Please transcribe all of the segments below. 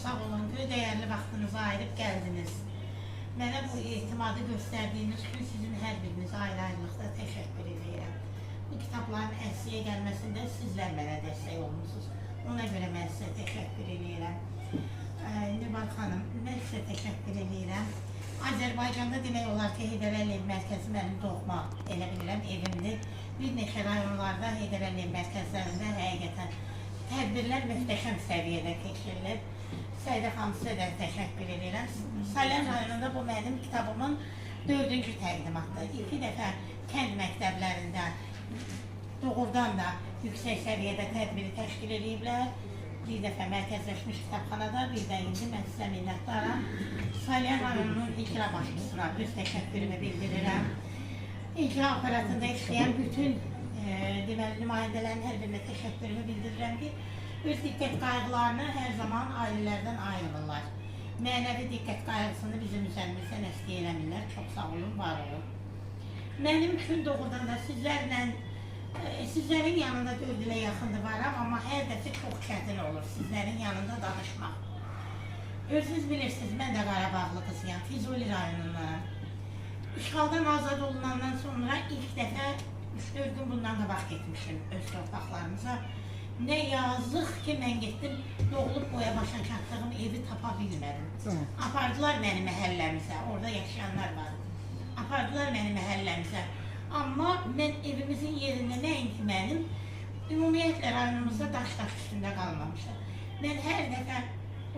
sağ olun ki, dəyərli vaxtınızı ayırıb gəldiniz. Mənə bu etimadı göstərdiyiniz üçün sizin hər birinizə ayrı-ayrılıqda təşəkkür edirəm. Bu kitabların ərsəyə gəlməsində sizlər mənə dəstək olmuşsunuz. Ona görə mən sizə təşəkkür edirəm. Nübar xanım, mən sizə təşəkkür edirəm. Azərbaycanda demək olar ki, Heydər Əliyev mərkəzi mənim doğma, elə bilirəm, evimdir. Bir neçə rayonlarda Heydər Əliyev mərkəzlərində həqiqətən tədbirlər mühtəşəm səviyyədə keçirilir. Səidə xanım, sizə də təşəkkür edirəm. Salyan rayonunda bu mənim kitabımın 4-cü təqdimatdır. 2 dəfə kənd məktəblərində doğrudan da yüksək səviyyədə tədbiri təşkil ediblər. Bir dəfə mərkəzləşmiş kitabxanada, bir də indi mən sizə minnətdaram. Salyan rayonunun icra başçısına öz təşəkkürümü bildirirəm. İcra aparatında işləyən bütün nümayəndələrin hər birinə təşəkkürümü bildirirəm ki, öz diqqət qayğılarını hər zaman ailələrdən ayrılırlar. Mənəvi diqqət qayğısını bizim üzərimizdən əski eləmirlər. Çox sağ olun, var olun. Mənim üçün doğrudan da sizlərin yanında 4 ilə yaxındır varam, amma hər dəfə çox çətin olur sizlərin yanında danışmaq. Özünüz bilirsiniz, mən də Qarabağlı qızıyam, Füzuli rayonundan. İşğaldan azad olunandan sonra ilk dəfə 3-4 gün bundan qabaq getmişim öz torpaqlarımıza. Nə yazıq ki, mən getdim, doğulub boya başa çatdığım evi tapa bilmədim. Apardılar məni məhəlləmizə, orada yaşayanlar var. Apardılar məni məhəlləmizə. Amma mən evimizin yerində nəinki mənim, ümumiyyətlə rayonumuzda daş üstündə qalmamışam. Mən hər dəfə o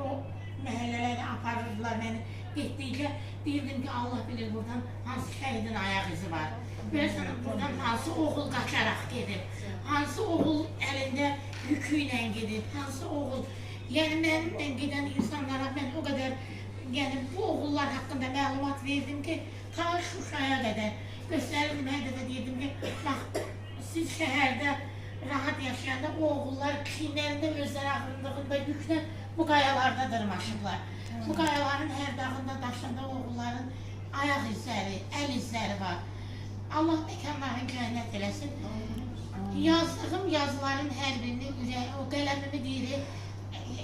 məhəllələrə aparırdılar məni, getdikcə deyirdim ki, Allah bilir buradan hansı şəhidin ayaq izi var. Görəsən, buradan hansı oğul qaçaraq gedib, hansı oğul əlində yükü ilə gedib, hansı oğul. Yəni, mənimlə gedən insanlara mən o qədər, yəni, bu oğullar haqqında məlumat verdim ki, ta Şuşaya qədər göstərirdim, hər dəfə deyirdim ki, bax, siz şəhərdə rahat yaşayanda o oğullar çiynlərində özləri ağırlığında yüklə bu qayalarda dırmaşıblar. Bu qayaların hər dağında, daşında oğulların ayaq izləri, əl izləri var. Allah məkanların cənnət eləsin. Yazdığım yazıların hər birini ürək, o qələmimi deyir,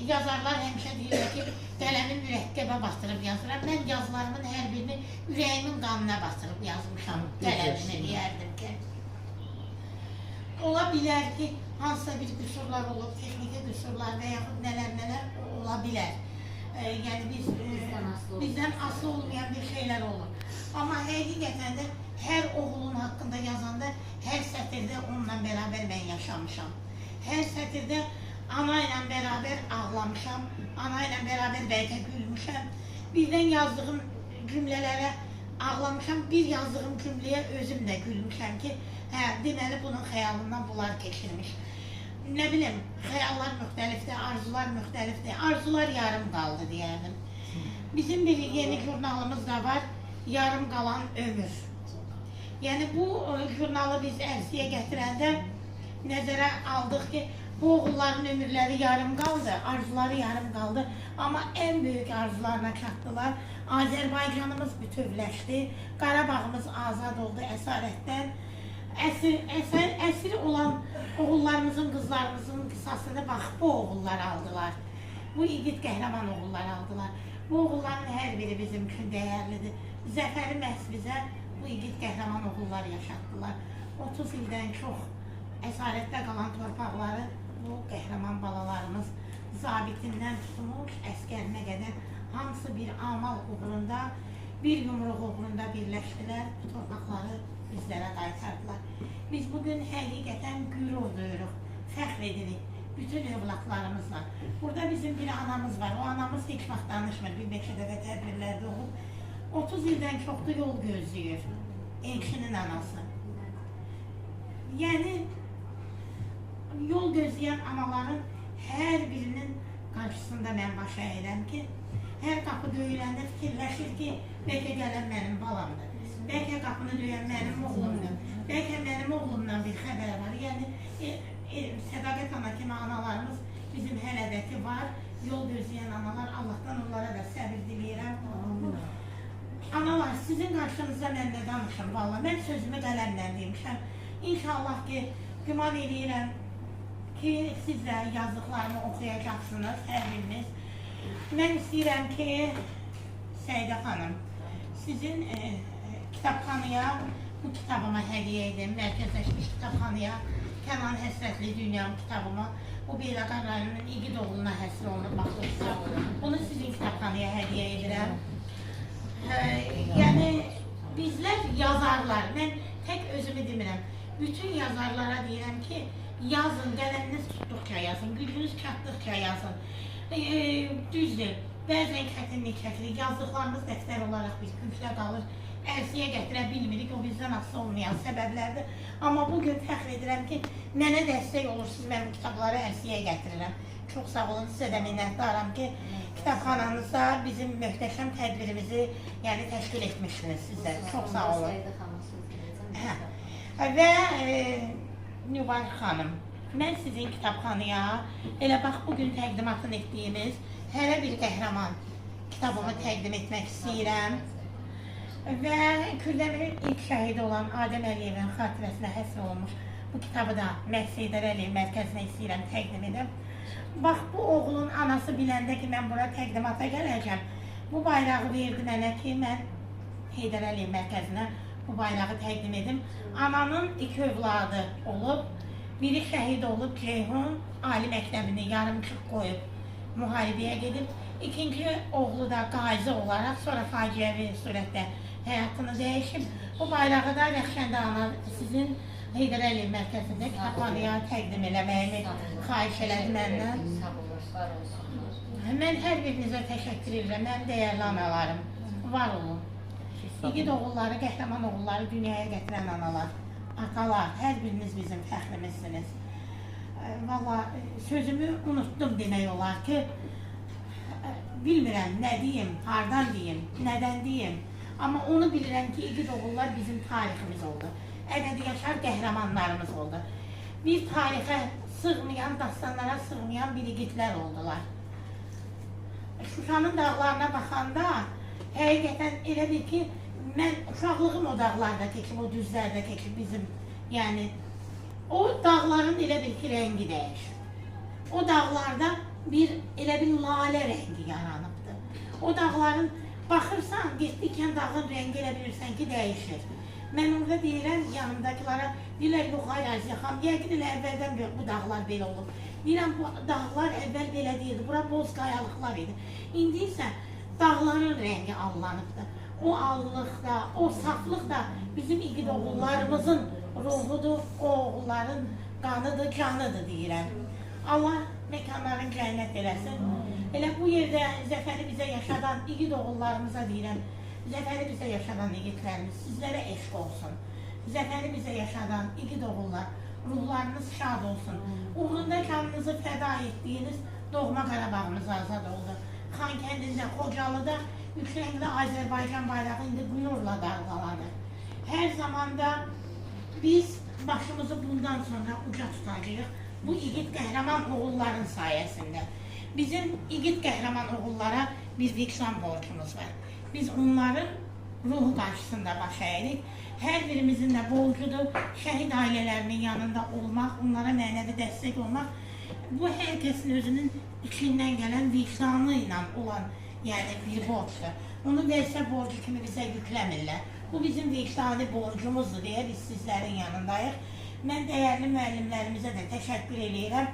yazarlar həmişə deyirlər ki, qələmin mürəkkəbə batırıb yazıram. Mən yazılarımın hər birini ürəyimin qanına batırıb yazmışam, qələmimi deyərdim ki. Ola bilər ki, hansısa bir qüsurlar olub, texniki qüsurlar və yaxud nələr ola bilər. Yəni, bizdən asılı olmayan bir şeylər olur. Amma həqiqətən də hər oğulun haqqında yazanda hər sətirdə onunla bərabər mən yaşamışam. Hər sətirdə ana ilə bərabər ağlamışam, ana ilə bərabər bəlkə gülmüşəm. Birdən yazdığım cümlələrə ağlamışam, bir yazdığım cümləyə özüm də gülmüşəm ki, deməli bunun xəyalından bunlar keçirmiş. Nə bilim, xəyallar müxtəlifdir, arzular müxtəlifdir, arzular yarım qaldı deyərdim. Bizim bir yeni jurnalımız da var, yarım qalan ömür. Yəni, bu jurnalı biz ərsəyə gətirəndə nəzərə aldıq ki, bu oğulların ömürləri yarım qaldı, arzuları yarım qaldı. Amma ən böyük arzularına çatdılar. Azərbaycanımız bütövləşdi, Qarabağımız azad oldu əsarətdən. Əsir olan oğullarımızın, qızlarımızın qisasını bax, bu oğullar aldılar. Bu igid qəhrəman oğullar aldılar. Bu oğulların hər biri bizim üçün dəyərlidir. Zəfəri məhz bizə bu igid qəhrəman oğullar yaşatdılar. 30 ildən çox əsarətdə qalan torpaqları bu qəhrəman balalarımız zabitindən tutmuş, əskərinə qədər hamısı bir amal uğrunda, bir yumruq uğrunda birləşdilər, bu torpaqları bizlərə qaytardılar. Biz bugün həqiqətən qürur duyuruq, fəxr edirik bütün övladlarımızla. Burada bizim bir anamız var, o anamız heç vaxt danışmır, bir neçə dəfə tədbirlərdə olub. 30 ildən çoxdur yol gözləyir, Elçinin anası. Yəni, yol gözləyən anaların hər birinin qarşısında mən baş əyirəm ki, hər qapı döyüləndə fikirləşir ki, bəlkə gələn mənim balamdır. Bəlkə qapını döyən mənim oğlumdur. Bəlkə mənim oğlumdan bir xəbər var. Yəni, Sədaqət ana kimi analarımız bizim hələ də ki var. Yol gözləyən analar, Allahdan onlara da səbir diləyirəm. Analar, sizin qarşınızda mən nə danışım? Valla, mən sözümü qələmlə demişəm. İnşallah ki, güman edirəm ki, siz də yazdıqlarımı oxuyacaqsınız, hər biriniz. Mən istəyirəm ki, Səidə xanım, sizin kitabxanaya bu kitabıma hədiyyə edin, mərkəzləşmiş kitabxanaya, Kənan Həsrətli Dünyam kitabıma, bu Beyləqan rayonunun İgid oğluna həsr olunub baxılırsa, bunu sizin kitabxanaya hədiyyə edirəm. Yəni, bizlər yazarlar, mən tək özümü demirəm, bütün yazarlara deyirəm ki, yazın, qələminiz tutduqca yazın, gücünüz çatdıqca yazın. Düzdür, bəzən çətinlik çəkilir, yazdıqlarımız dəftər olaraq biz güclə qalır, ərsiyə gətirə bilmirik, o bizdən asılı olmayan səbəblərdir. Amma bugün fəxr edirəm ki, mənə dəstək olursunuz, mən bu kitabları ərsiyə gətirirəm. Çox sağ olun, sizə də minnətdaram ki, kitabxananızda bizim möhtəşəm tədbirimizi təşkil etmişsiniz sizə. Çox sağ olun. Və Nübar xanım, mən sizin kitabxanaya elə bax bugün təqdimatını etdiyimiz Hərə bir qəhrəman kitabımı təqdim etmək istəyirəm. Və Kürdəmirin ilk şəhidi olan Adəm Əliyevin xatirəsinə həsr olunmuş bu kitabı da Məhz Heydər Əliyev mərkəzinə istəyirəm təqdim edim. Bax, bu oğlun anası biləndə ki, mən bura təqdimata gələcəm, bu bayrağı verdi mənə ki, mən Heydər Əliyev mərkəzinə bu bayrağı təqdim edim. Ananın iki övladı olub, biri şəhid olub, Ceyhun Ali məktəbini yarımçıq qoyub, müharibəyə gedib. İkinci oğlu da qazi olaraq, sonra faciəvi surətdə həyatını dəyişib. Bu bayrağı da Rəxşəndə ana sizin Heydər Əliyev mərkəzində kitabxanaya təqdim eləməyimi xahiş elədi məndən. Mən hər birinizə təşəkkür edirəm, mənim dəyərli analarım, var olun. İgid oğulları, qəhrəman oğulları dünyaya gətirən analar, atalar, hər biriniz bizim fəxrimizsiniz. Valla sözümü unutdum demək olar ki, bilmirəm nə deyim, hardan deyim, nədən deyim. Amma onu bilirəm ki, İgid oğullar bizim tariximiz oldu. Əbədi yaşar qəhrəmanlarımız oldu. Bir tarixə sığmayan, dastanlara sığmayan bir igidlər oldular. Şuşanın dağlarına baxanda həqiqətən elə bir ki, mən uşaqlığım o dağlarda keçib, o düzlərdə keçib bizim, yəni o dağların elə bir ki, rəngi dəyişir. O dağlarda elə bir lalə rəngi yaranıbdır. O dağların baxırsan, getdikən dağın rəngi elə bilirsən ki, dəyişir. Mən orada deyirəm, yanımdakilara, deyirlər, yox, ay xan, yəqin elə əvvəldən bu dağlar belə olub. Deyirəm, bu dağlar əvvəl belə deyildi, bura boz qayalıqlar idi. İndi isə dağların rəngi allanıbdır. O allıq da, o saflıq da bizim İgid oğullarımızın ruhudur, o oğulların qanıdır, canıdır deyirəm. Allah məkanların cənnət eləsin. Elə bu yerdə zəfəri bizə yaşadan İgid oğullarımıza deyirəm, zəfəri bizə yaşadan İgidlərimiz sizlərə eşq olsun. Zəfəri bizə yaşadan İgid oğullar, ruhlarınız şad olsun. Uğrunda canınızı fəda etdiyiniz doğma Qarabağımız azad oldu. Xankəndində, Xocalıda yüksəkli Azərbaycan bayrağı indi qürurla dalğalanır. Hər zamanda biz başımızı bundan sonra uca tutacağıq. Bu İgid qəhrəman oğulların sayəsində. Bizim İgid qəhrəman oğullara bir vicdan borcumuz var. Biz onların ruhu qarşısında baş əyirik. Hər birimizin də borcudur şəhid ailələrinin yanında olmaq, onlara mənəvi dəstək olmaq. Bu hər kəsin özünün içindən gələn vicdanı ilə olan bir borcdur. Onu versə borcu kimi bizə yükləmirlər. Bu bizim vicdani borcumuzdur deyə biz sizlərin yanındayıq. Mən dəyərli müəllimlərimizə də təşəkkür edirəm.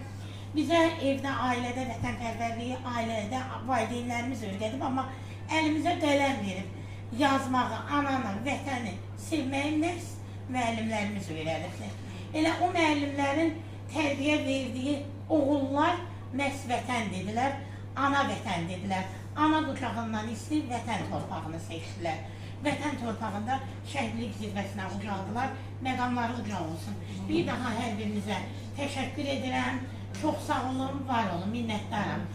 Bizə evdə, ailədə vətənpərvərliyi, ailədə valideynlərimiz öyrədib, amma əlimizə qələm verib yazmağı, ananı, vətəni sevməyi məhz müəllimlərimiz öyrədibdir. Elə o müəllimlərin tərbiyə verdiyi oğullar məhz vətən dedilər, ana vətən dedilər. Ana qucağından istəyib vətən torpağını seçdilər. Vətən torpağında şəhidlik zirvəsinə ucaldılar, məqamları uca olsun. Bir daha hər birinizə təşəkkür edirəm, çox sağ olun, var olun, minnətdaram.